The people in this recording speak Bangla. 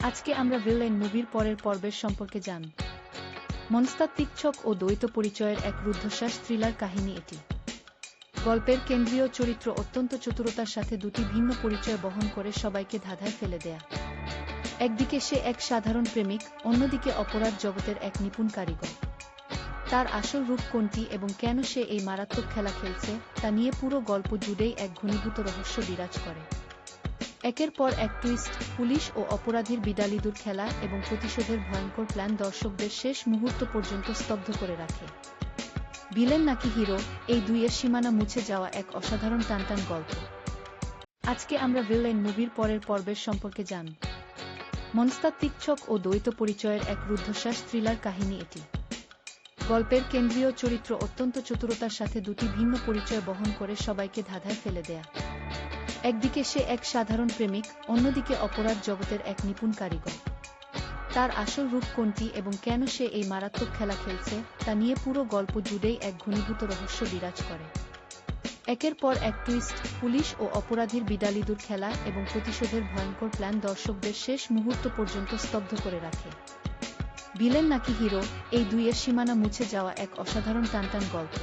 আজকে আমরা ভিলেন মুভির পরের পর্বের সম্পর্কে জানব। মনস্তাত্ত্বিক ছক ও দ্বৈত পরিচয়ের এক রুদ্ধশ্বাস থ্রিলার কাহিনী এটি। গল্পের কেন্দ্রীয় চরিত্র অত্যন্ত চতুরতার সাথে দুটি ভিন্ন পরিচয় বহন করে সবাইকে ধাঁধায় ফেলে দেয়া। একদিকে সে এক সাধারণ প্রেমিক, অন্যদিকে অপরাধ জগতের এক নিপুণ কারিগর। তার আসল রূপ কোনটি এবং কেন সে এই মারাত্মক খেলা খেলছে তা নিয়ে পুরো গল্প জুড়েই এক ঘনীভূত রহস্য বিরাজ করে। একের পর এক টুইস্ট, পুলিশ ও অপরাধীর বিডালিদুর খেলা এবং প্রতিশোধের ভয়ঙ্কর প্ল্যান দর্শকদের শেষ মুহূর্ত পর্যন্ত স্তব্ধ করে রাখে। ভিলেন নাকি হিরো, এই দুইয়ের সীমানা মুছে যাওয়া এক অসাধারণ টানটান গল্প। আজকে আমরা ভিলেন মুভির পরের পর্বের সম্পর্কে জানব। মনস্তাত্ত্বিক ছক ও দ্বৈত পরিচয়ের এক রুদ্ধশ্বাস থ্রিলার কাহিনী এটি। গল্পের কেন্দ্রীয় চরিত্র অত্যন্ত চতুরতার সাথে দুটি ভিন্ন পরিচয় বহন করে সবাইকে ধাঁধায় ফেলে দেয়া। একদিকে সে এক সাধারণ প্রেমিক, অন্যদিকে অপরাধ জগতের এক নিপুণ কারিগর। তার আসল রূপ কোনটি এবং কেন সে এই মারাত্মক খেলা খেলছে তা নিয়ে পুরো গল্প জুড়েই এক ঘনীভূত রহস্য বিরাজ করে। একের পর এক টুইস্ট, পুলিশ ও অপরাধীর বিডালিদুর খেলা এবং প্রতিশোধের ভয়ঙ্কর প্ল্যান দর্শকদের শেষ মুহূর্ত পর্যন্ত স্তব্ধ করে রাখে। ভিলেন নাকি হিরো, এই দুইয়ের সীমানা মুছে যাওয়া এক অসাধারণ টানটান গল্প।